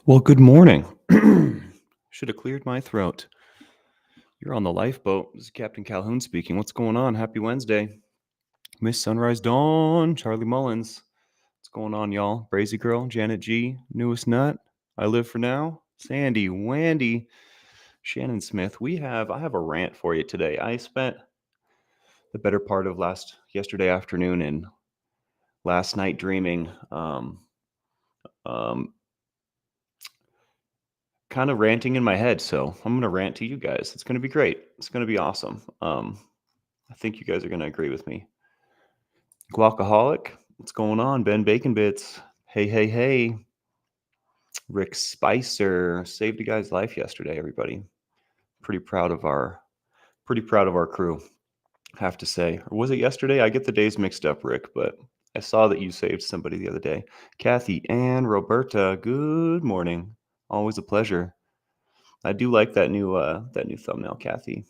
Well, good morning. Should have cleared my throat. You're on the lifeboat. This is Captain Calhoun speaking. What's going on? Happy Wednesday. Miss Sunrise Dawn, Charlie Mullins. What's going on, y'all? Brazy Girl, Janet G, Newest Nut, I Live for Now, Sandy, Wandy, Shannon Smith. I have a rant for you today. I spent the better part of yesterday afternoon and last night dreaming um, kind of ranting in my head. So I'm going to rant to you guys. It's going to be great. It's going to be awesome. I think you guys are going to agree with me. Gualcoholic, what's going on? Ben Bacon Bits. Hey, hey, hey. Rick Spicer saved a guy's life yesterday, everybody. Pretty proud of our crew, have to say. Or was it yesterday? I get the days mixed up, Rick, but I saw that you saved somebody the other day. Kathy and Roberta, good morning. Always a pleasure. I do like that new thumbnail, Kathy.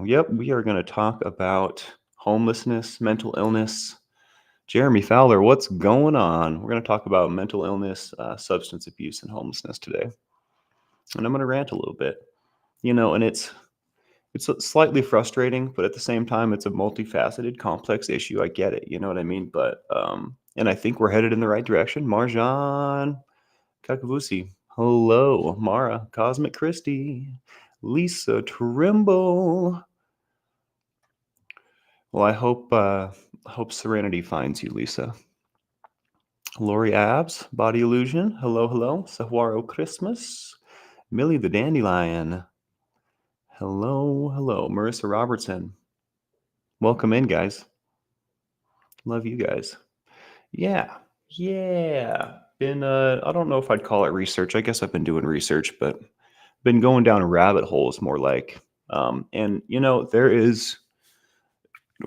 Yep, we are going to talk about homelessness, mental illness. Jeremy Fowler, what's going on? We're going to talk about mental illness, substance abuse, and homelessness today. And I'm going to rant a little bit. And it's slightly frustrating, but at the same time, it's a multifaceted, complex issue. I get it. You know what I mean? But and I think we're headed in the right direction. Marjan Kakavusi. Hello, Mara, Cosmic Christie, Lisa Trimble. Well, I hope serenity finds you, Lisa. Lori Abs, Body Illusion. Hello, hello. Sahuaro Christmas. Millie the Dandelion. Hello, hello. Marissa Robertson. Welcome in, guys. Love you guys. Yeah. Been I don't know if I'd call it research. I guess I've been doing research, but been going down rabbit holes more like. And there is,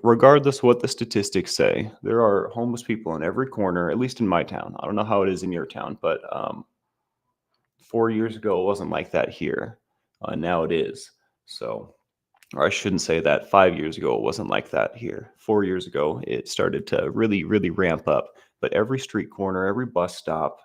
regardless what the statistics say, there are homeless people in every corner, at least in my town. I don't know how it is in your town, but 4 years ago it wasn't like that here. Now it is. So, or I shouldn't say that. 5 years ago it wasn't like that here. 4 years ago it started to really, really ramp up. But every street corner, every bus stop.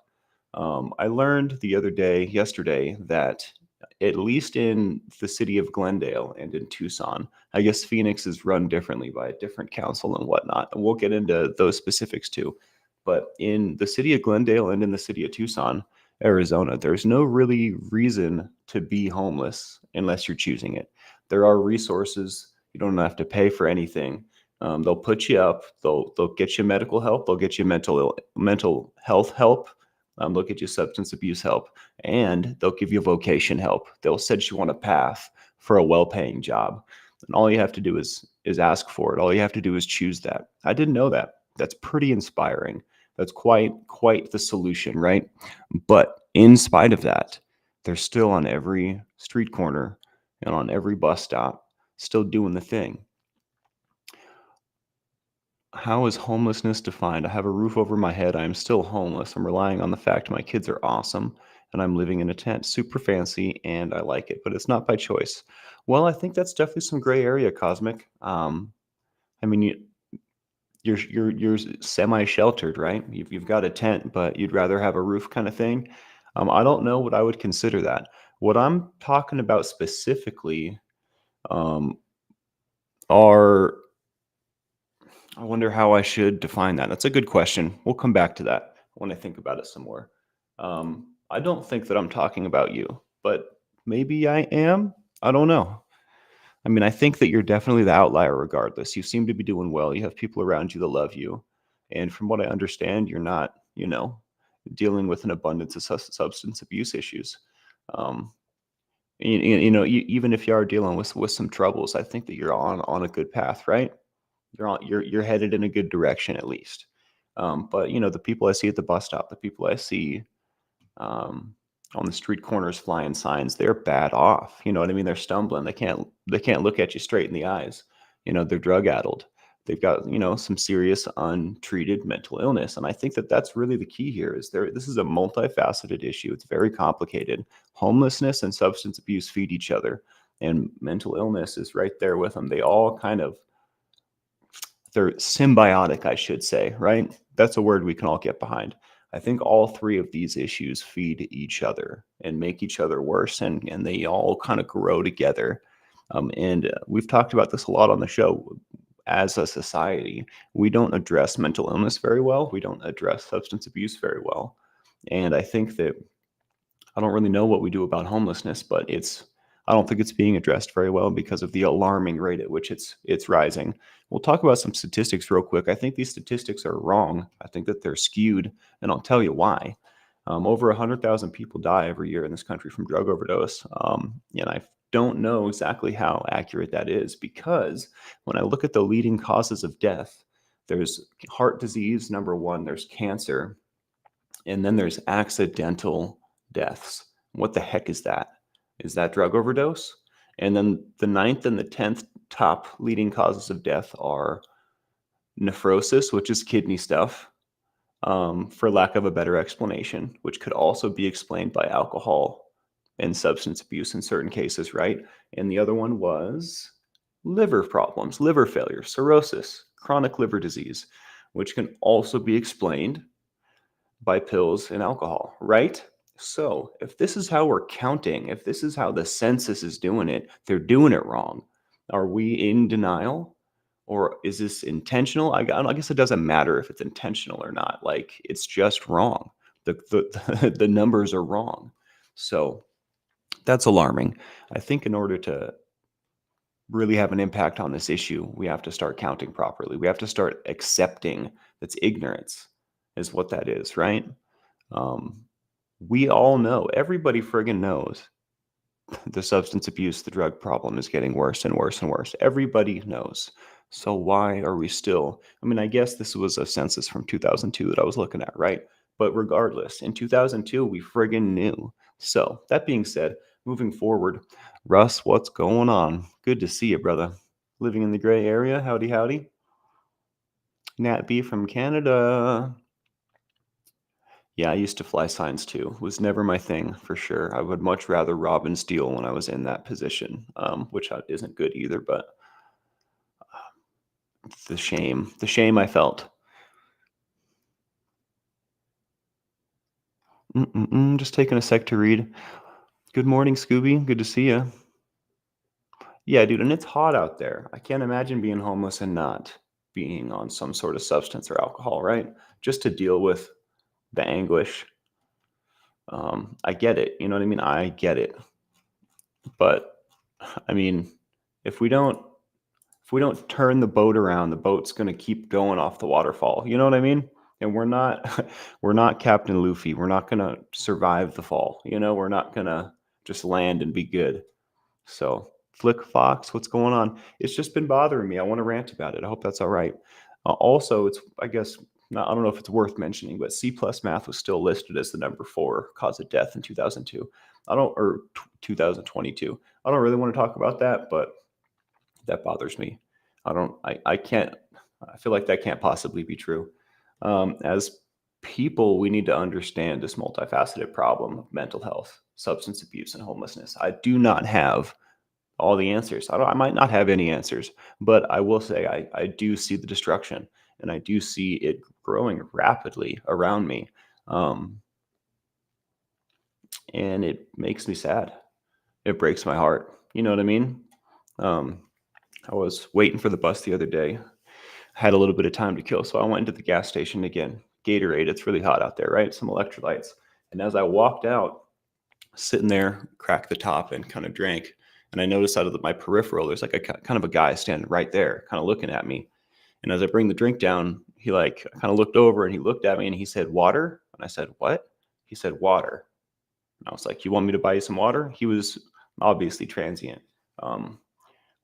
I learned yesterday, that at least in the city of Glendale and in Tucson, I guess Phoenix is run differently by a different council and whatnot. And we'll get into those specifics too. But in the city of Glendale and in the city of Tucson, Arizona, there's no really reason to be homeless unless you're choosing it. There are resources. You don't have to pay for anything. They'll put you up. They'll get you medical help. They'll get you mental health help. They'll get you substance abuse help, and they'll give you vocation help. They'll set you on a path for a well-paying job, and all you have to do is ask for it. All you have to do is choose that. I didn't know that. That's pretty inspiring. That's quite the solution, right? But in spite of that, they're still on every street corner and on every bus stop, still doing the thing. How is homelessness defined? I have a roof over my head. I am still homeless. I'm relying on the fact my kids are awesome and I'm living in a tent. Super fancy and I like it, but it's not by choice. Well, I think that's definitely some gray area, Cosmic. I mean, you're semi-sheltered, right? You've got a tent, but you'd rather have a roof kind of thing. I don't know what I would consider that. What I'm talking about specifically um, are I wonder how I should define that. That's a good question. We'll come back to that when I think about it some more. I don't think that I'm talking about you, but maybe I am. I don't know. I mean, I think that you're definitely the outlier regardless. You seem to be doing well. You have people around you that love you. And from what I understand, you're not, dealing with an abundance of substance abuse issues. Um, even if you are dealing with some troubles, I think that you're on a good path, right? You're headed in a good direction at least. But the people I see at the bus stop, the people I see on the street corners flying signs, they're bad off. You know what I mean? They're stumbling. They can't look at you straight in the eyes. They're drug addled. They've got some serious untreated mental illness, and I think that that's really the key here. This is a multifaceted issue. It's very complicated. Homelessness and substance abuse feed each other, and mental illness is right there with them. They all kind of they're symbiotic, I should say, right? That's a word we can all get behind. I think all three of these issues feed each other and make each other worse, and they all kind of grow together. And we've talked about this a lot on the show. As a society, we don't address mental illness very well. We don't address substance abuse very well. And I think that I don't really know what we do about homelessness, but I don't think it's being addressed very well because of the alarming rate at which it's rising. We'll talk about some statistics real quick. I think these statistics are wrong. I think that they're skewed, and I'll tell you why. Over 100,000 people die every year in this country from drug overdose, and I don't know exactly how accurate that is because when I look at the leading causes of death, there's heart disease, number one, there's cancer, and then there's accidental deaths. What the heck is that? Is that drug overdose? And then the ninth and the 10th top leading causes of death are nephrosis, which is kidney stuff, for lack of a better explanation, which could also be explained by alcohol and substance abuse in certain cases, right? And the other one was liver problems, liver failure, cirrhosis, chronic liver disease, which can also be explained by pills and alcohol, right? So, if this is how we're counting, if this is how the census is doing it, they're doing it wrong. Are we in denial or is this intentional? I guess it doesn't matter if it's intentional or not. Like, it's just wrong. The numbers are wrong. So, that's alarming. I think in order to really have an impact on this issue, we have to start counting properly. We have to start accepting that's ignorance, is what that is, right? Um, we all know, everybody friggin' knows the substance abuse, the drug problem is getting worse and worse and worse. Everybody knows. So why are we still? I mean, I guess this was a census from 2002 that I was looking at, right? But regardless, in 2002, we friggin' knew. So that being said, moving forward, Russ, what's going on? Good to see you, brother. Living in the gray area. Howdy, howdy. Nat B from Canada. Yeah, I used to fly signs too. Was never my thing for sure. I would much rather rob and steal when I was in that position, which isn't good either. But the shame I felt. Just taking a sec to read. Good morning, Scooby. Good to see you. Yeah, dude, and it's hot out there. I can't imagine being homeless and not being on some sort of substance or alcohol, right? Just to deal with the anguish. I get it. You know what I mean? I get it. But I mean, if we don't if we don't turn the boat around, the boat's going to keep going off the waterfall. You know what I mean? And we're not we're not Captain Luffy. We're not going to survive the fall. You know, we're not going to just land and be good. So, Flick Fox, what's going on? It's just been bothering me. I want to rant about it. I hope that's all right. Also, it's I guess not, I don't know if it's worth mentioning, but C plus math was still listed as the number 4 cause of death in 2002. I don't or 2022. I don't really want to talk about that, but that bothers me. I can't, I feel like that can't possibly be true. As people, we need to understand this multifaceted problem of mental health, substance abuse, and homelessness. I do not have all the answers. I might not have any answers, but I will say I do see the destruction and I do see it growing rapidly around me. Um, and it makes me sad. It breaks my heart. You know what I mean? Um, I was waiting for the bus the other day, had a little bit of time to kill. So I went into the gas station again. Gatorade, it's really hot out there, right? Some electrolytes. And as I walked out, sitting there, cracked the top and kind of drank. And I noticed out of my peripheral, there's like a kind of a guy standing right there, kind of looking at me. And as I bring the drink down, he like kind of looked over and he looked at me and he said, "Water?" And I said, "What?" He said, "Water." And I was like, "You want me to buy you some water?" He was obviously transient.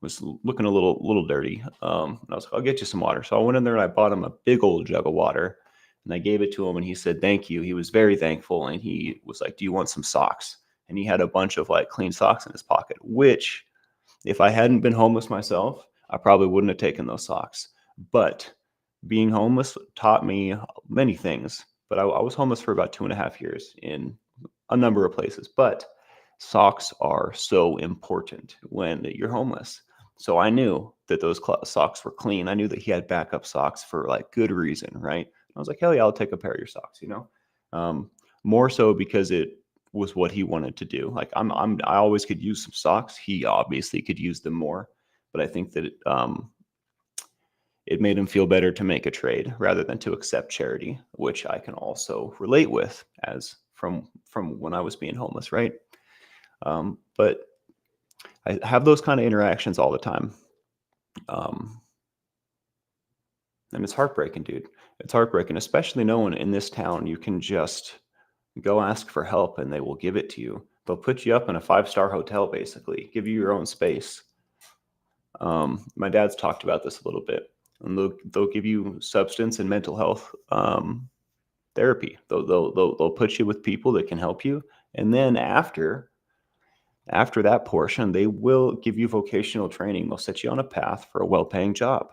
Was looking a little dirty. And I was like, "I'll get you some water." So I went in there and I bought him a big old jug of water and I gave it to him and he said, "Thank you." He was very thankful and he was like, "Do you want some socks?" And he had a bunch of like clean socks in his pocket, which if I hadn't been homeless myself, I probably wouldn't have taken those socks. But being homeless taught me many things. But I was homeless for about 2.5 years in a number of places. But socks are so important when you're homeless. So I knew that those socks were clean. I knew that he had backup socks for like good reason, right? I was like, hell yeah, I'll take a pair of your socks, you know? Um, More so because it was what he wanted to do. Like I always could use some socks. He obviously could use them more, but I think that it made him feel better to make a trade rather than to accept charity, which I can also relate with as from when I was being homeless, right? But I have those kind of interactions all the time. Um, and it's heartbreaking, dude. It's heartbreaking, especially knowing in this town you can just go ask for help and they will give it to you. They'll put you up in a five-star hotel, basically, give you your own space. My dad's talked about this a little bit, and they'll give you substance and mental health therapy. They'll put you with people that can help you, and then after that portion, they will give you vocational training. They'll set you on a path for a well-paying job.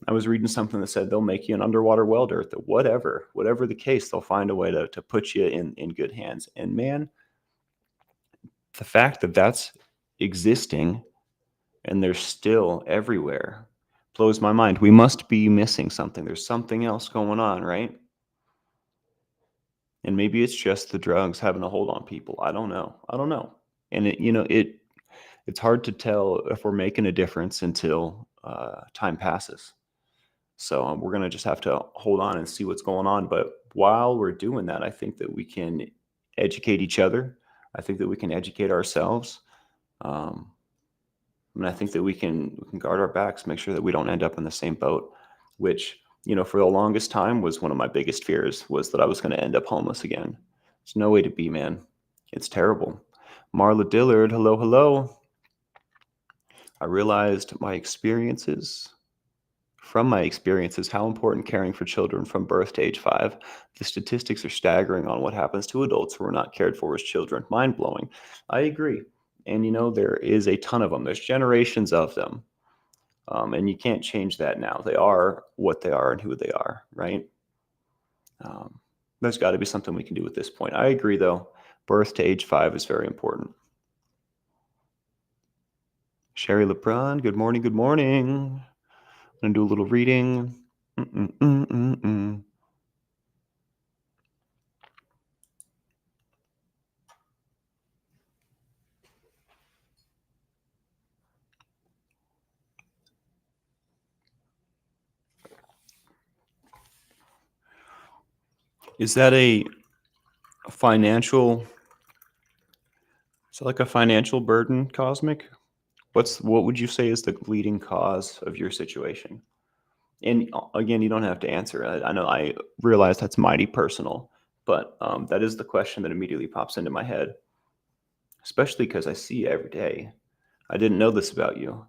I was reading something that said they'll make you an underwater welder. That whatever the case, they'll find a way to put you in good hands. And man, the fact that that's existing and they're still everywhere blows my mind. We must be missing something. There's something else going on, right? And maybe it's just the drugs having a hold on people. I don't know. I don't know. And it's hard to tell if we're making a difference until time passes. So we're going to just have to hold on and see what's going on. But while we're doing that, I think that we can educate each other. I think that we can educate ourselves. Um, and I think that we can guard our backs, make sure that we don't end up in the same boat, which, for the longest time was one of my biggest fears, was that I was going to end up homeless again. There's no way to be, man. It's terrible. Marla Dillard, hello, hello. I realized from my experiences, how important caring for children from birth to age 5. The statistics are staggering on what happens to adults who are not cared for as children. Mind blowing. I agree. And there is a ton of them. There's generations of them. And you can't change that now. They are what they are and who they are, right? There's got to be something we can do at this point. I agree, though. Birth to age 5 is very important. Sherry LeBron, good morning, good morning. I'm going to do a little reading. Is that a financial, is it like a financial burden, Cosmic? What would you say is the leading cause of your situation? And again, you don't have to answer. I know, I realize that's mighty personal, but that is the question that immediately pops into my head, especially because I see you every day. I didn't know this about you.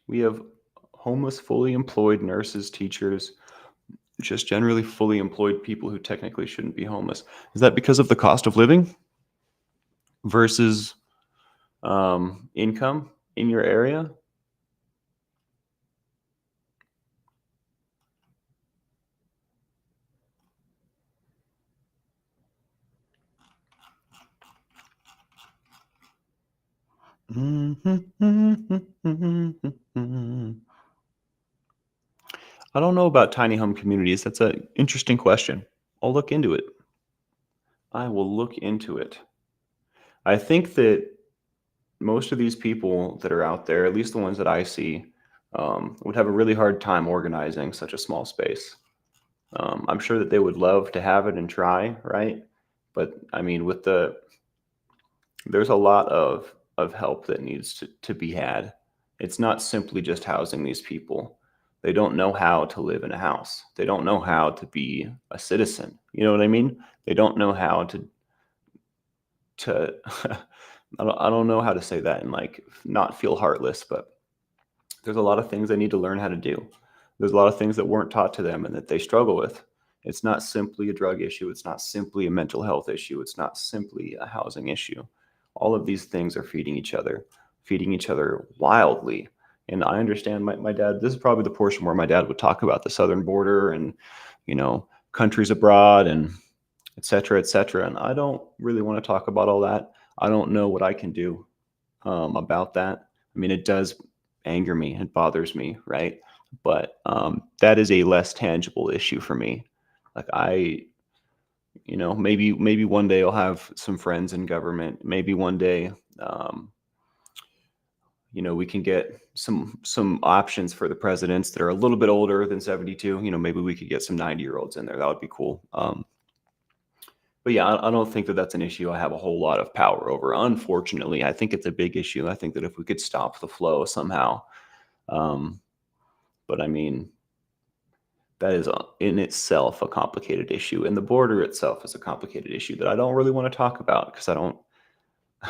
We have homeless, fully employed nurses, teachers, just generally fully employed people who technically shouldn't be homeless. Is that because of the cost of living versus income in your area? I don't know about tiny home communities. That's an interesting question. I'll look into it. I will look into it. I think that most of these people that are out there, at least the ones that I see, would have a really hard time organizing such a small space. I'm sure that they would love to have it and try, right? But I mean, there's a lot of help that needs to be had. It's not simply just housing these people. They don't know how to live in a house. They don't know how to be a citizen. You know what I mean? They don't know how to I don't know how to say that and like not feel heartless, but there's a lot of things they need to learn how to do. There's a lot of things that weren't taught to them and that they struggle with. It's not simply a drug issue. It's not simply a mental health issue. It's not simply a housing issue. All of these things are feeding each other wildly. And I understand my dad, this is probably the portion where my dad would talk about the southern border and, countries abroad and et cetera, et cetera. And I don't really want to talk about all that. I don't know what I can do about that. I mean, it does anger me. It bothers me, right? But that is a less tangible issue for me. Like maybe one day I'll have some friends in government. Maybe one day, um, we can get some options for the presidents that are a little bit older than 72. Maybe we could get some 90-year-olds in there. That would be cool. But yeah, I don't think that that's an issue I have a whole lot of power over. Unfortunately, I think it's a big issue. I think that if we could stop the flow somehow, um, but I mean, that is in itself a complicated issue, and the border itself is a complicated issue that I don't really want to talk about because I don't,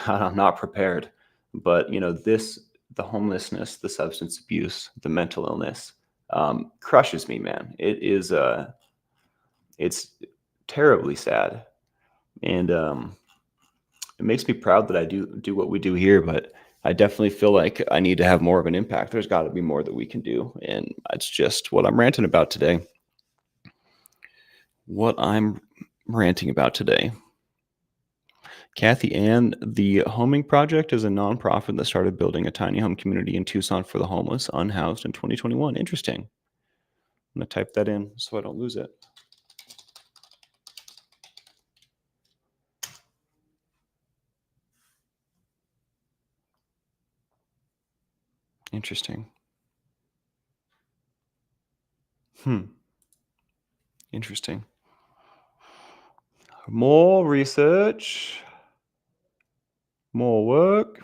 I'm not prepared. But the homelessness, the substance abuse, the mental illness, crushes me, man. It's terribly sad, and it makes me proud that I do what we do here, but I definitely feel like I need to have more of an impact. There's got to be more that we can do, and it's just what I'm ranting about today. What I'm ranting about today. Kathy Ann, the Homing Project is a nonprofit that started building a tiny home community in Tucson for the homeless, unhoused in 2021. Interesting. I'm going to type that in so I don't lose it. Interesting. Interesting. More research, more work.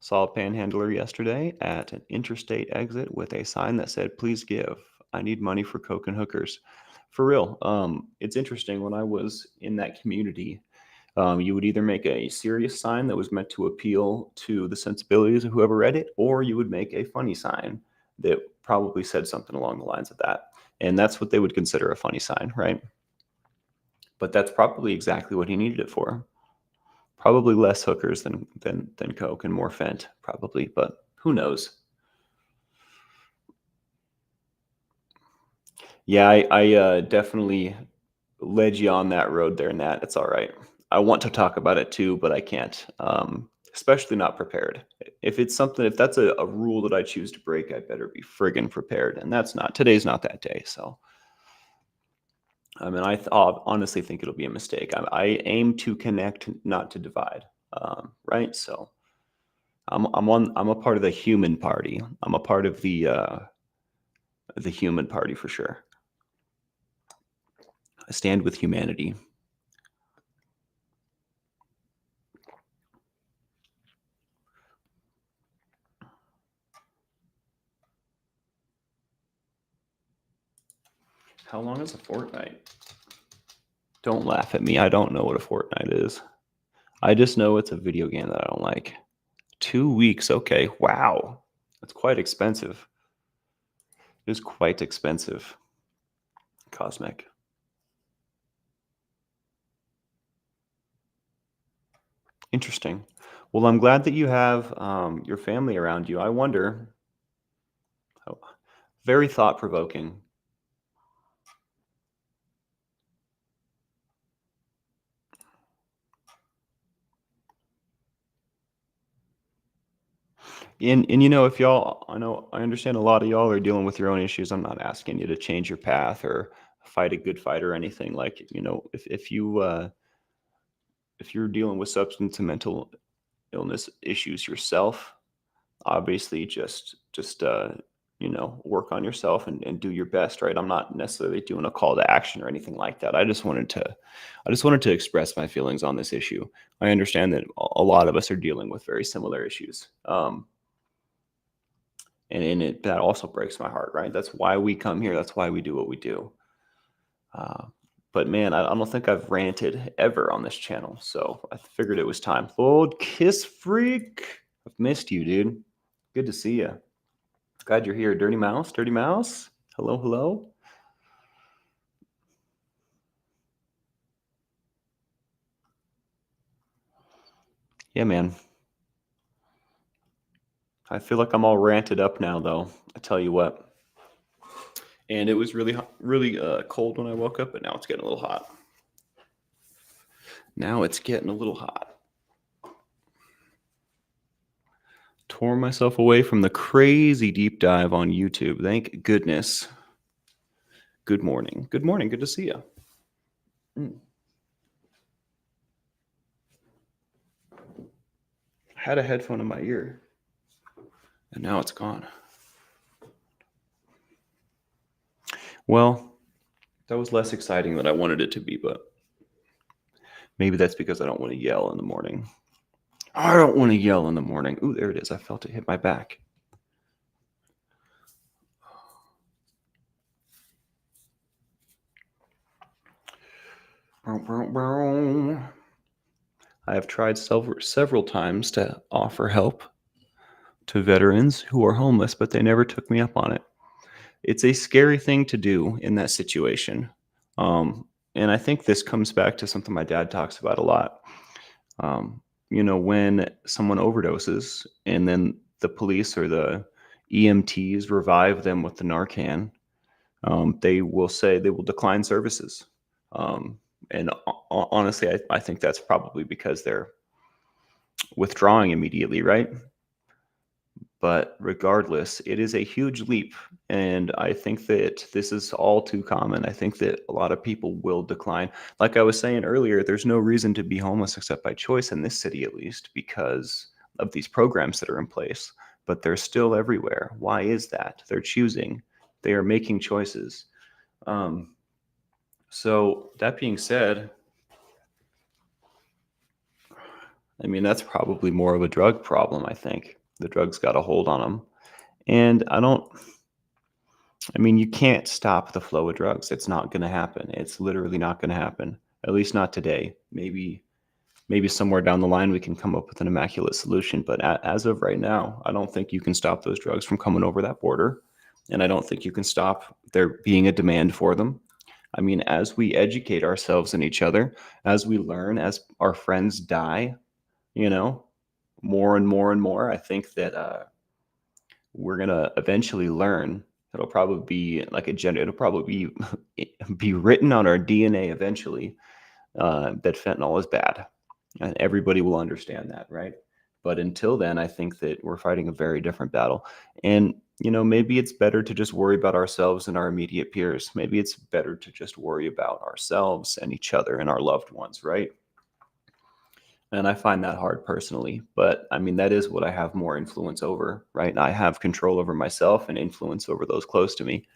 Saw a panhandler yesterday at an interstate exit with a sign that said, "Please give. I need money for coke and hookers." For real. It's interesting. When I was in that community, you would either make a serious sign that was meant to appeal to the sensibilities of whoever read it, or you would make a funny sign that probably said something along the lines of that. And that's what they would consider a funny sign, right? But that's probably exactly what he needed it for. Probably less hookers than coke and more fent, probably, but who knows? Yeah, I definitely led you on that road there, Nat. It's all right. I want to talk about it too, but I can't. Especially not prepared. If that's a rule that I choose to break, I better be friggin' prepared. And today's not that day. So, I mean, honestly think it'll be a mistake. I aim to connect, not to divide. Right. So I'm a part of the human party. I'm a part of the human party for sure. I stand with humanity. How long is a fortnight? Don't laugh at me. I don't know what a fortnight is. I just know it's a video game that I don't like. 2 weeks. Okay. Wow. That's quite expensive. It is quite expensive. Cosmic. Interesting. Well, I'm glad that you have your family around you. I wonder, oh, very thought provoking. And if y'all, I understand a lot of y'all are dealing with your own issues. I'm not asking you to change your path or fight a good fight or anything. Like, if you're dealing with substance and mental illness issues yourself, obviously just work on yourself and do your best, right? I'm not necessarily doing a call to action or anything like that. I just wanted to express my feelings on this issue. I understand that a lot of us are dealing with very similar issues. And that also breaks my heart, right? That's why we come here. That's why we do what we do. Uh, but man, I don't think I've ranted ever on this channel, so I figured it was time. Lord Kiss Freak, I've missed you, dude. Good to see you. Glad you're here, Dirty Mouse. Dirty Mouse. Hello, hello. Yeah, man. I feel like I'm all ranted up now, though. I tell you what. And it was really cold when I woke up, but now it's getting a little hot. Now it's getting a little hot. Tore myself away from the crazy deep dive on YouTube. Thank goodness. Good morning. Good morning. Good to see you. I had a headphone in my ear, and now it's gone. Well, that was less exciting than I wanted it to be, but maybe that's because I don't want to yell in the morning. I don't want to yell in the morning. Ooh, there it is. I felt it hit my back. I have tried several times to offer help to veterans who are homeless, but they never took me up on it. It's a scary thing to do in that situation. And I think this comes back to something my dad talks about a lot. Um, when someone overdoses and then the police or the EMTs revive them with the Narcan, they will say they will decline services. And honestly, I think that's probably because they're withdrawing immediately, right? But regardless, it is a huge leap. And I think that this is all too common. I think that a lot of people will decline. Like I was saying earlier, there's no reason to be homeless except by choice in this city, at least, because of these programs that are in place. But they're still everywhere. Why is that? They're choosing, they are making choices. Um, so, that being said, I mean, that's probably more of a drug problem, I think. The drugs got a hold on them. And I mean, you can't stop the flow of drugs. It's not going to happen. It's literally not going to happen. At least not today. Maybe somewhere down the line we can come up with an immaculate solution. But as of right now, I don't think you can stop those drugs from coming over that border, and I don't think you can stop there being a demand for them. I mean, as we educate ourselves and each other, as we learn, as our friends die, you know, more and more and more, I think that we're gonna eventually learn. It'll probably be like it'll probably be written on our DNA eventually that fentanyl is bad, and everybody will understand that, right? But until then, I think that we're fighting a very different battle. And maybe it's better to just worry about ourselves and our immediate peers. Maybe it's better to just worry about ourselves and each other and our loved ones, right? And I find that hard personally, but I mean, that is what I have more influence over, right? I have control over myself and influence over those close to me.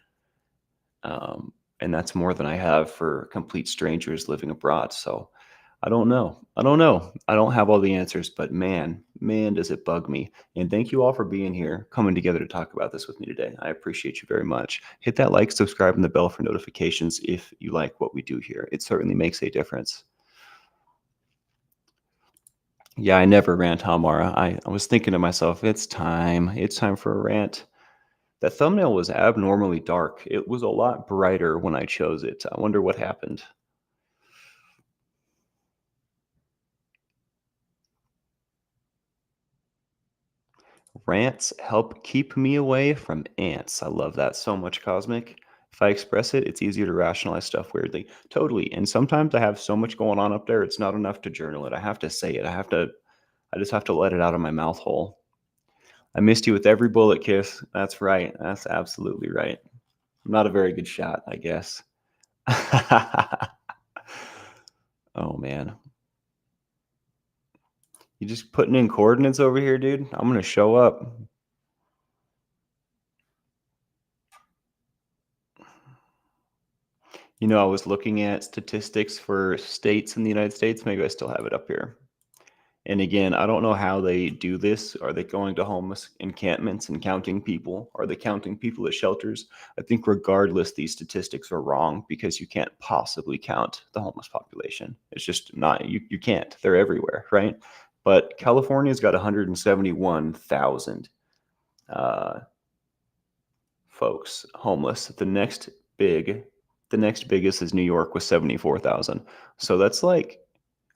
And that's more than I have for complete strangers living abroad. So I don't know. I don't know. I don't have all the answers, but man, does it bug me. And thank you all for being here, coming together to talk about this with me today. I appreciate you very much. Hit that like, subscribe, and the bell for notifications if you like what we do here. It certainly makes a difference. Yeah, I never rant, Hamara. I was thinking to myself, it's time. It's time for a rant. That thumbnail was abnormally dark. It was a lot brighter when I chose it. I wonder what happened. Rants help keep me away from ants. I love that so much, Cosmic. If I express it, it's easier to rationalize stuff weirdly. Totally. And sometimes I have so much going on up there, it's not enough to journal it. I have to say it. I just have to let it out of my mouth hole. I missed you with every bullet kiss. That's right. That's absolutely right. I'm not a very good shot, I guess. Oh man. You just putting in coordinates over here, dude? I'm gonna show up. I was looking at statistics for states in the United States. Maybe I still have it up here. And again, I don't know how they do this. Are they going to homeless encampments and counting people? Are they counting people at shelters? I think regardless, these statistics are wrong because you can't possibly count the homeless population. It's just not, you can't. They're everywhere, right? But California's got 171,000 uh, folks homeless. The next biggest is New York with 74,000. So that's like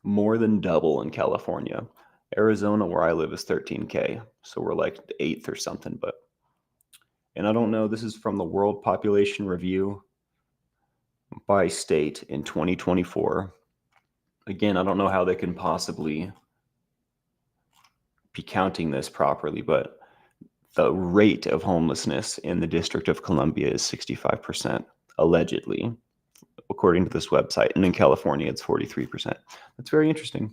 more than double in California. Arizona, where I live, is 13K. So we're like the eighth or something. And I don't know, this is from the World Population Review by state in 2024. Again, I don't know how they can possibly be counting this properly, but the rate of homelessness in the District of Columbia is 65%, allegedly, according to this website. And in California, it's 43%. That's very interesting.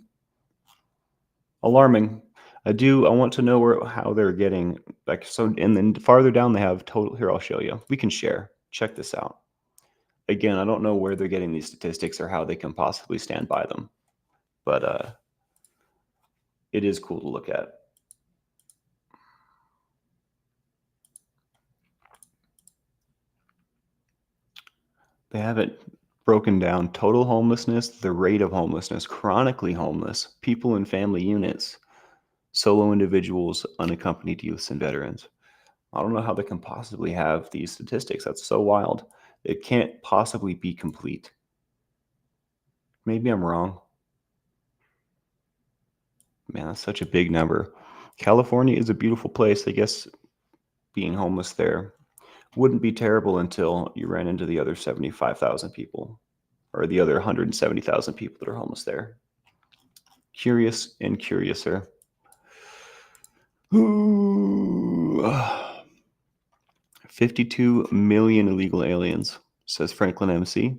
Alarming. I want to know how they're getting, like, so, and then farther down they have total. Here, I'll show you. We can share. Check this out. Again, I don't know where they're getting these statistics or how they can possibly stand by them, but it is cool to look at. They have it broken down: total homelessness, the rate of homelessness, chronically homeless, people in family units, solo individuals, unaccompanied youths, and veterans. I don't know how they can possibly have these statistics. That's so wild. It can't possibly be complete. Maybe I'm wrong. Man, that's such a big number. California is a beautiful place. I guess being homeless there wouldn't be terrible until you ran into the other 75,000 people, or the other 170,000 people that are homeless there. Curious and curiouser. Ooh. 52 million illegal aliens, says Franklin MC.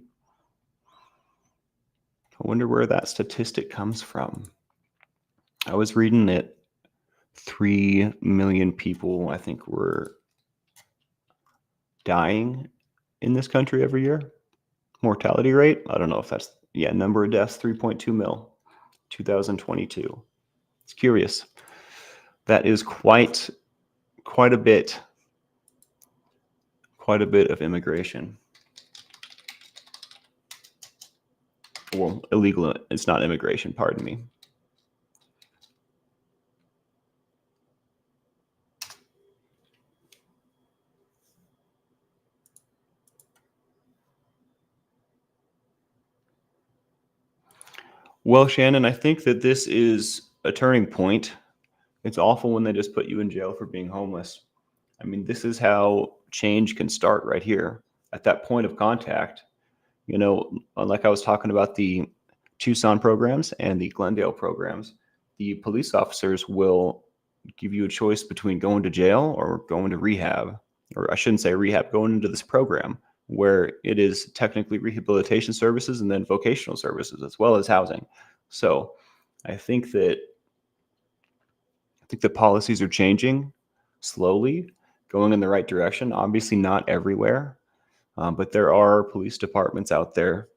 I wonder where that statistic comes from. I was reading that 3 million people, I think, were dying in this country every year. Mortality rate, I don't know if that's, yeah, number of deaths, 3.2 mil, 2022. It's curious. That is quite a bit of immigration. Well, illegal, it's not immigration, pardon me. Well, Shannon, I think that this is a turning point. It's awful when they just put you in jail for being homeless. I mean, this is how change can start right here at that point of contact. You know, like I was talking about the Tucson programs and the Glendale programs, the police officers will give you a choice between going to jail or going to rehab, or I shouldn't say rehab, going into this program where it is technically rehabilitation services and then vocational services as well as housing. So I think that the policies are changing slowly, going in the right direction. Obviously, not everywhere, but there are police departments out there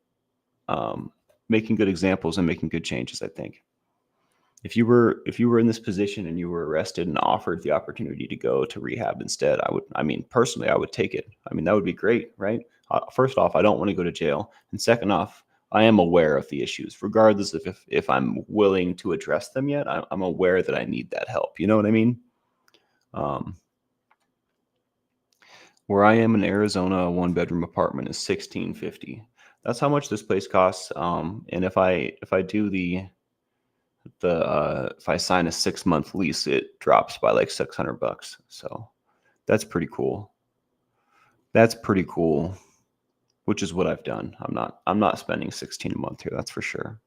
um, making good examples and making good changes. I think if you were in this position and you were arrested and offered the opportunity to go to rehab instead, I mean, personally, I would take it. I mean, that would be great, right? First off, I don't want to go to jail, and second off, I am aware of the issues, regardless of if I'm willing to address them yet. I'm aware that I need that help. You know what I mean? Um, where I am in Arizona, a one-bedroom apartment is $16.50. That's how much this place costs. And if I do if I sign a 6-month lease, it drops by like $600. So that's pretty cool. That's pretty cool, which is what I've done. I'm not spending 16 a month here, that's for sure.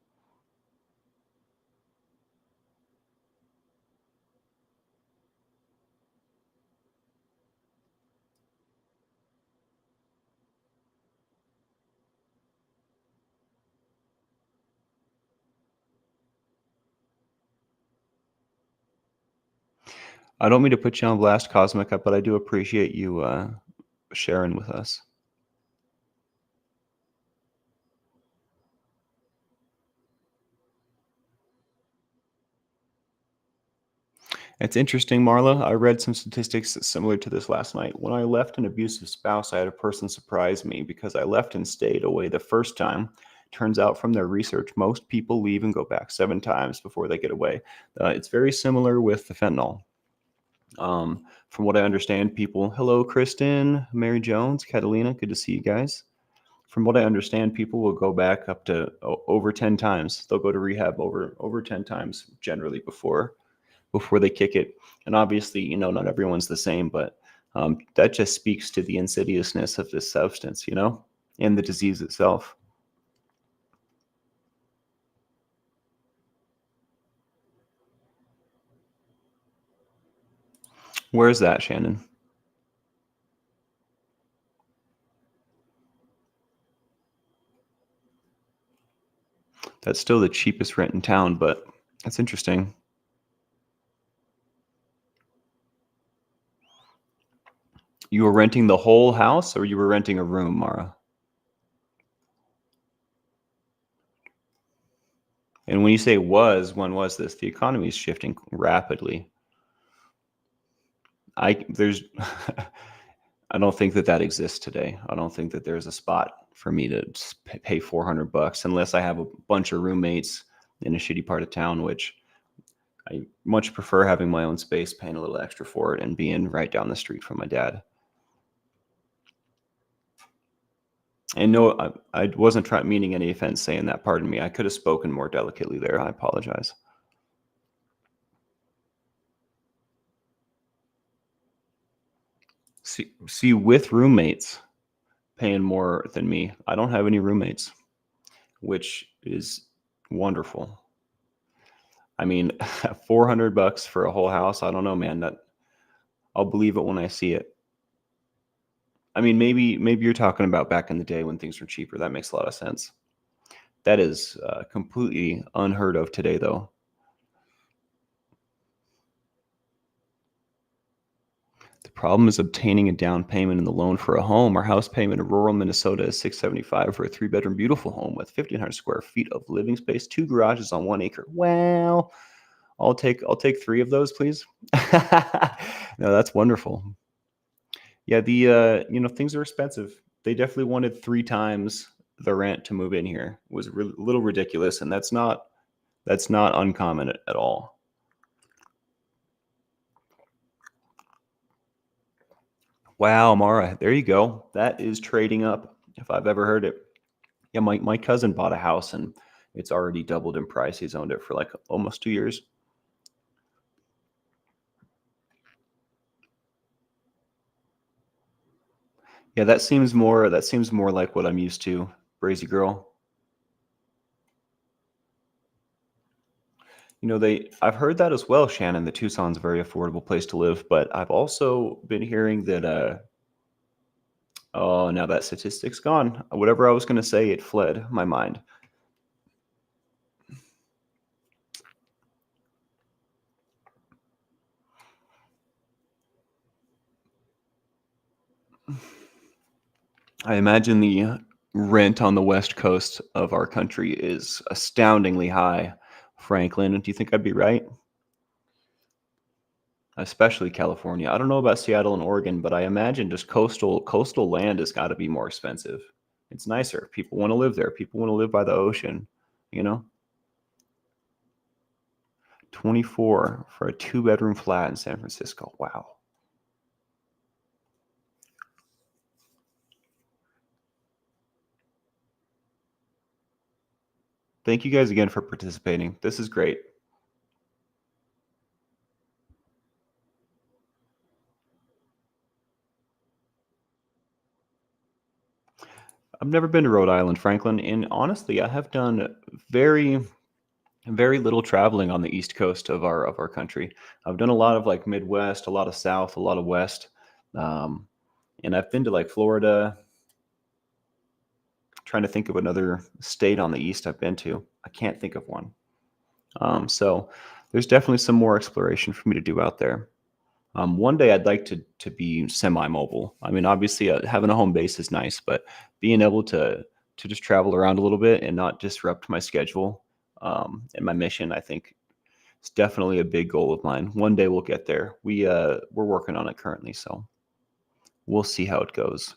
I don't mean to put you on blast, Cosmic, but I do appreciate you sharing with us. It's interesting, Marla. I read some statistics similar to this last night. When I left an abusive spouse, I had a person surprise me because I left and stayed away the first time. Turns out from their research, most people leave and go back 7 times before they get away. It's very similar with the fentanyl. From what I understand, hello, Kristen, Mary Jones, Catalina, good to see you guys. From what I understand, people will go back up to over 10 times. They'll go to rehab over 10 times generally before they kick it. And obviously, not everyone's the same, but that just speaks to the insidiousness of this substance, and the disease itself. Where's that, Shannon? That's still the cheapest rent in town, but that's interesting. You were renting the whole house or you were renting a room, Mara? And when you say was, when was this? The economy is shifting rapidly. There's I don't think that that exists today. I don't think that there's a spot for me to pay $400 unless I have a bunch of roommates in a shitty part of town, which I much prefer having my own space, paying a little extra for it, and being right down the street from my dad. And no, I wasn't trying meaning any offense saying that. Pardon me. I could have spoken more delicately there. I apologize. See, with roommates paying more than me, I don't have any roommates, which is wonderful. I mean, $400 for a whole house. I don't know, man. That I'll believe it when I see it. I mean, maybe you're talking about back in the day when things were cheaper. That makes a lot of sense. That is completely unheard of today, though. The problem is obtaining a down payment in the loan for a home. Our house payment in rural Minnesota is $675 for a 3-bedroom beautiful home with 1,500 square feet of living space, 2 garages on 1 acre. Well, I'll take 3 of those, please. No, that's wonderful. Yeah, things are expensive. They definitely wanted 3 times the rent to move in here. It was a little ridiculous, and that's not uncommon at all. Wow, Mara, there you go. That is trading up if I've ever heard it. Yeah, my cousin bought a house and it's already doubled in price. He's owned it for like almost 2 years. Yeah, that seems more like what I'm used to, Brazy girl. I've heard that as well, Shannon. The Tucson's a very affordable place to live, but I've also been hearing that oh, now that statistic's gone. Whatever I was going to say, it fled my mind. I imagine the rent on the west coast of our country is astoundingly high. Franklin, do you think I'd be right? Especially California. I don't know about Seattle and Oregon, but I imagine just coastal land has got to be more expensive. It's nicer. People want to live there. People want to live by the ocean, you know? 24 for a 2-bedroom flat in San Francisco. Wow. Thank you guys again for participating. This is great. I've never been to Rhode Island, Franklin, and honestly, I have done very very little traveling on the east coast of our country. I've done a lot of like Midwest, a lot of South, a lot of West, um, and I've been to like Florida. Trying to think of another state on the east I've been to. I can't think of one. So there's definitely some more exploration for me to do out there. One day I'd like to be semi-mobile. I mean, obviously having a home base is nice, but being able to just travel around a little bit and not disrupt my schedule and my mission, I think it's definitely a big goal of mine. One day we'll get there. We're working on it currently, so we'll see how it goes.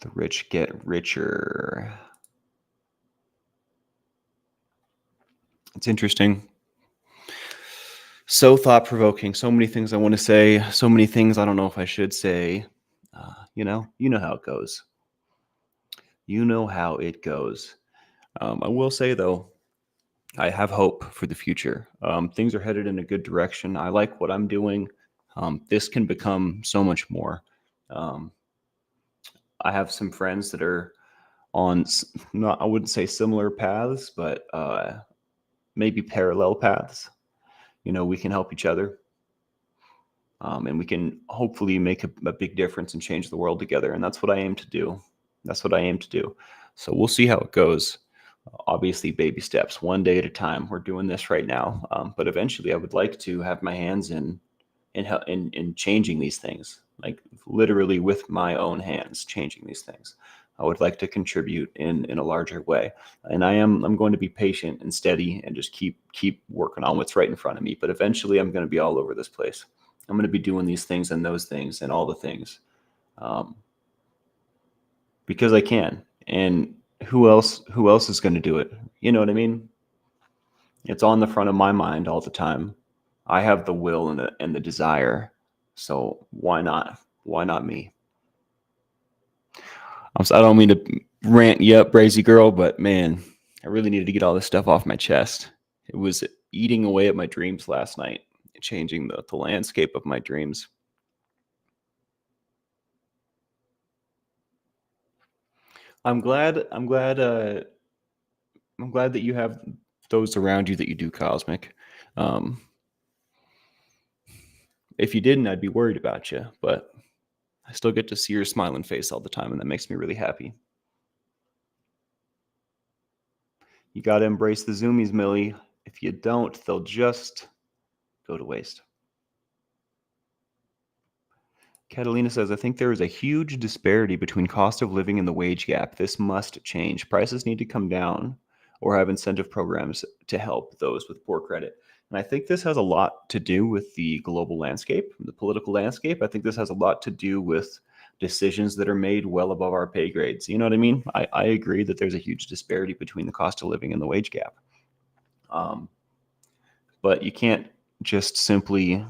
The rich get richer. It's interesting. So thought provoking. So many things I want to say. So many things I don't know if I should say. You know how it goes. You know how it goes. I will say though, I have hope for the future. Things are headed in a good direction. I like what I'm doing. This can become so much more. Um, I have some friends that are on not, I wouldn't say similar paths, but maybe parallel paths. We can help each other, and we can hopefully make a big difference and change the world together. And that's what I aim to do. That's what I aim to do. So we'll see how it goes. Obviously, baby steps, one day at a time. We're doing this right now, but eventually, I would like to have my hands in changing these things, like literally with my own hands, changing these things. I would like to contribute in a larger way, and I'm going to be patient and steady and just keep working on what's right in front of me. But eventually, I'm going to be all over this place. I'm going to be doing these things and those things and all the things, um, because I can. And who else is going to do it? You know what I mean? It's on the front of my mind all the time. I have the will and the desire. So why not? Why not me? I don't mean to rant you up, Brazy girl, but man, I really needed to get all this stuff off my chest. It was eating away at my dreams last night, changing the landscape of my dreams. I'm glad. I'm glad that you have those around you that you do, Cosmic. Um, if you didn't, I'd be worried about you, but I still get to see your smiling face all the time, and that makes me really happy. You got to embrace the zoomies, Millie. If you don't, they'll just go to waste. Catalina says, I think there is a huge disparity between cost of living and the wage gap. This must change. Prices need to come down or have incentive programs to help those with poor credit. And I think this has a lot to do with the global landscape, the political landscape. I think this has a lot to do with decisions that are made well above our pay grades. You know what I mean? I agree that there's a huge disparity between the cost of living and the wage gap. Um, but you can't just simply,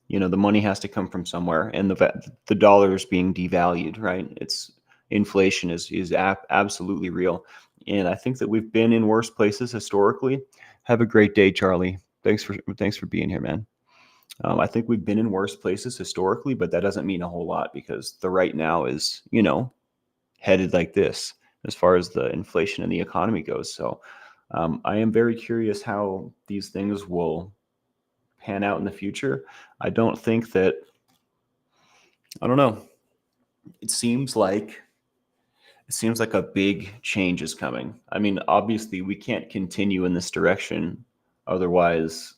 the money has to come from somewhere, and the dollar is being devalued, right? It's inflation is absolutely real, and I think that we've been in worse places historically. Have a great day, Charlie. Thanks for being here, man. I think we've been in worse places historically, but that doesn't mean a whole lot because the right now is, headed like this as far as the inflation and the economy goes. So I am very curious how these things will pan out in the future. I don't think that, I don't know. It seems like a big change is coming. I mean, obviously we can't continue in this direction. Otherwise,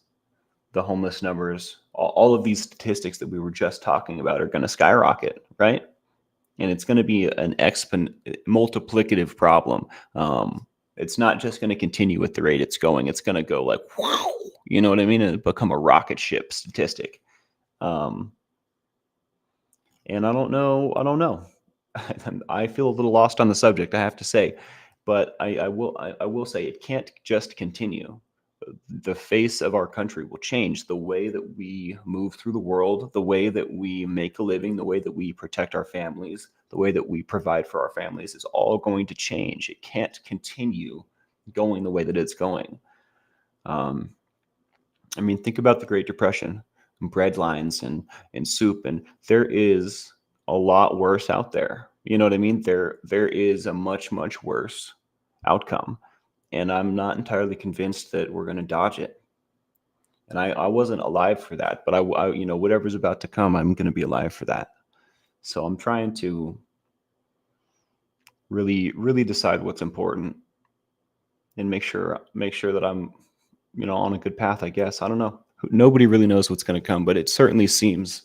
the homeless numbers, all of these statistics that we were just talking about are going to skyrocket, right? And it's going to be an multiplicative problem. It's not just going to continue at the rate it's going. It's going to go like, wow, you know what I mean? And become a rocket ship statistic. Um, and I don't know. I don't know. I feel a little lost on the subject, I have to say, but I will say it can't just continue. The face of our country will change. The way that we move through the world, the way that we make a living, the way that we protect our families, the way that we provide for our families is all going to change. It can't continue going the way that it's going. Um, I mean, think about the Great Depression, bread lines and soup, and there is a lot worse out there. You know what I mean? There is a much worse outcome, and I'm not entirely convinced that we're going to dodge it. And I wasn't alive for that, but whatever's about to come, I'm going to be alive for that. So I'm trying to really decide what's important and make sure that I'm on a good path. I guess I don't know. Nobody really knows what's going to come, but it certainly seems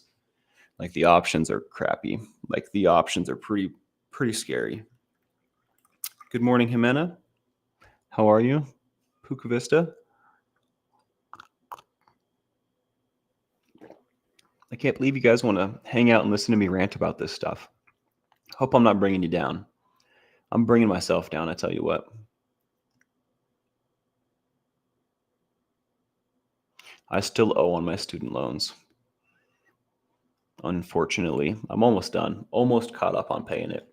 like the options are crappy. Like the options are pretty scary. Good morning, Jimena. How are you? Puca Vista. I can't believe you guys want to hang out and listen to me rant about this stuff. Hope I'm not bringing you down. I'm bringing myself down, I tell you what. I still owe on my student loans. Unfortunately, I'm almost done. Almost caught up on paying it.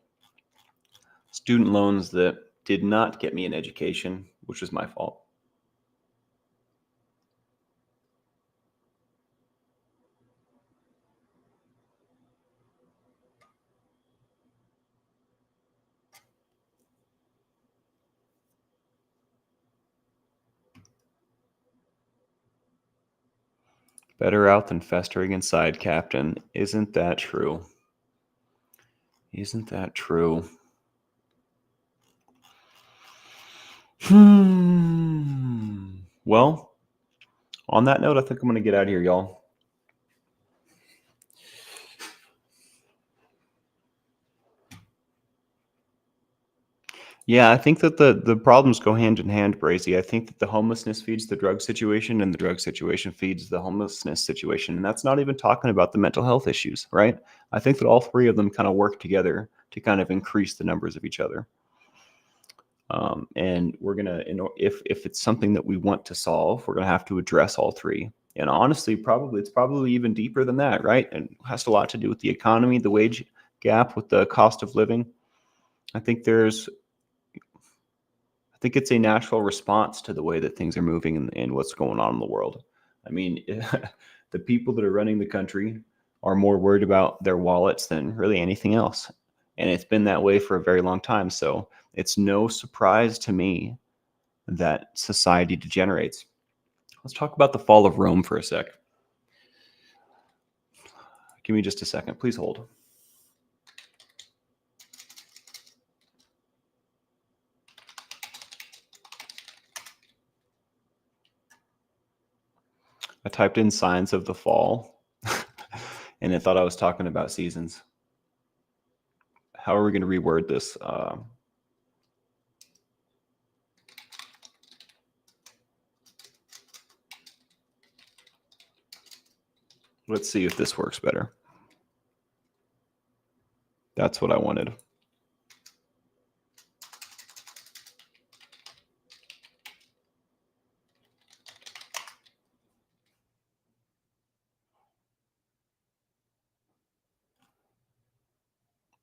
Student loans that did not get me an education, which was my fault. Better out than festering inside, Captain. Isn't that true? Isn't that true? Well, on that note, I think I'm going to get out of here, y'all. Yeah, I think that the problems go hand in hand, Brazy. I think that the homelessness feeds the drug situation, and the drug situation feeds the homelessness situation. And that's not even talking about the mental health issues, right? I think that all three of them kind of work together to kind of increase the numbers of each other. And we're gonna, if it's something that we want to solve, we're gonna have to address all three. And honestly, probably it's probably even deeper than that, right? And it has a lot to do with the economy, the wage gap, with the cost of living. I think there's I think it's a natural response to the way that things are moving and what's going on in the world. I mean, the people that are running the country are more worried about their wallets than really anything else. And it's been that way for a very long time. So it's no surprise to me that society degenerates. Let's talk about the fall of Rome for a sec. Give me just a second. Please hold. I typed in signs of the fall and I thought I was talking about seasons. How are we going to reword this? Let's see if this works better. That's what I wanted.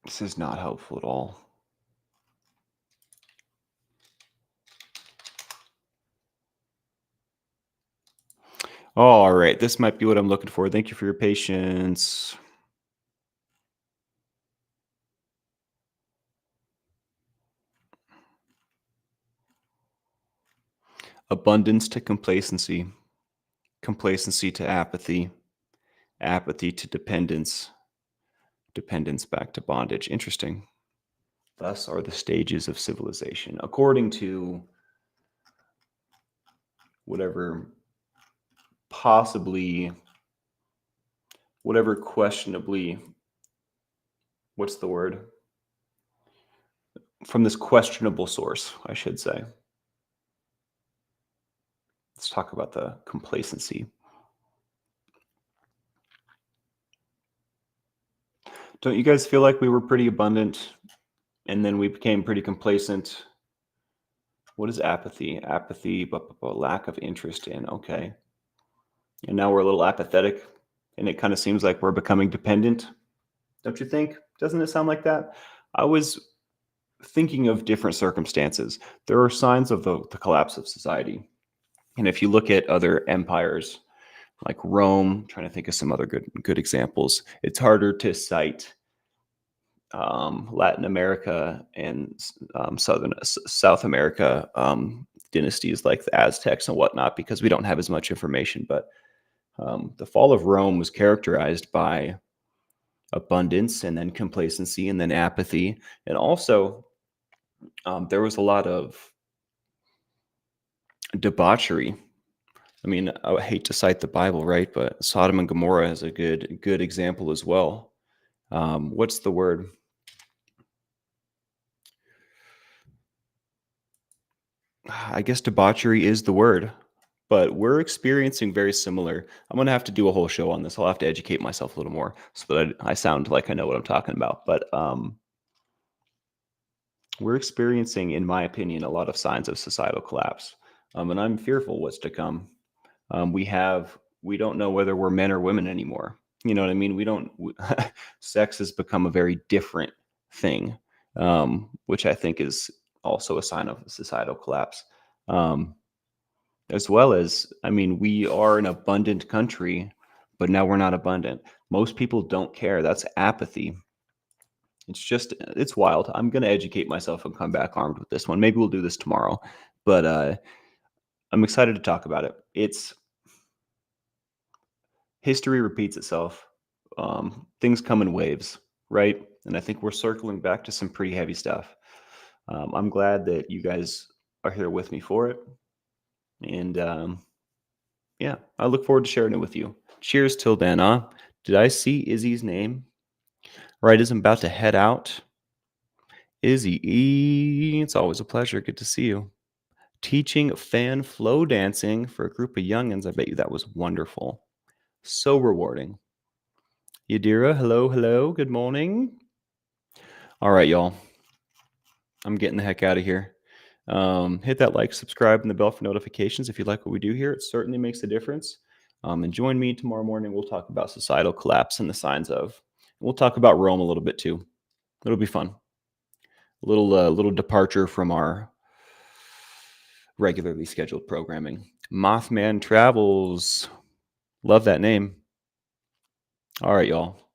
This is not helpful at all. All right, this might be what I'm looking for. Thank you for your patience. Abundance to complacency, complacency to apathy, apathy to dependence, dependence back to bondage. Interesting. Thus are the stages of civilization, according to whatever possibly, whatever questionably, what's the word? From this questionable source, I should say. Let's talk about the complacency. Don't you guys feel like we were pretty abundant and then we became pretty complacent? What is apathy? Apathy, but lack of interest in. Okay. And now we're a little apathetic and it kind of seems like we're becoming dependent. Don't you think? Doesn't it sound like that? I was thinking of different circumstances. There are signs of the collapse of society. And if you look at other empires like Rome, trying to think of some other good examples, it's harder to cite Latin America and South America dynasties like the Aztecs and whatnot because we don't have as much information. But the fall of Rome was characterized by abundance and then complacency and then apathy, and also there was a lot of debauchery. I mean, I hate to cite the Bible, right? But Sodom and Gomorrah is a good example as well. What's the word? I guess debauchery is the word, but we're experiencing very similar. I'm going to have to do a whole show on this. I'll have to educate myself a little more so that I sound like I know what I'm talking about. But we're experiencing, in my opinion, a lot of signs of societal collapse. And I'm fearful what's to come. We don't know whether we're men or women anymore. You know what I mean? Sex has become a very different thing, which I think is also a sign of societal collapse. Um, as well as, I mean, we are an abundant country, but now we're not abundant. Most people don't care. That's apathy. It's wild. I'm going to educate myself and come back armed with this one. Maybe we'll do this tomorrow, but I'm excited to talk about it. history repeats itself. Things come in waves, right? And I think we're circling back to some pretty heavy stuff. I'm glad that you guys are here with me for it. And yeah, I look forward to sharing it with you. Cheers till then, huh? Did I see Izzy's name? Right as I'm about to head out. Izzy, it's always a pleasure. Good to see you. Teaching fan flow dancing for a group of youngins. I bet you that was wonderful. So rewarding. Yadira, hello, hello. Good morning. All right, y'all. I'm getting the heck out of here. Hit that like, subscribe, and the bell for notifications if you like what we do here. It certainly makes a difference. And join me tomorrow morning. We'll talk about societal collapse and the signs of. We'll talk about Rome a little bit too. It'll be fun. Little departure from our regularly scheduled programming. Mothman Travels. Love that name. All right, y'all.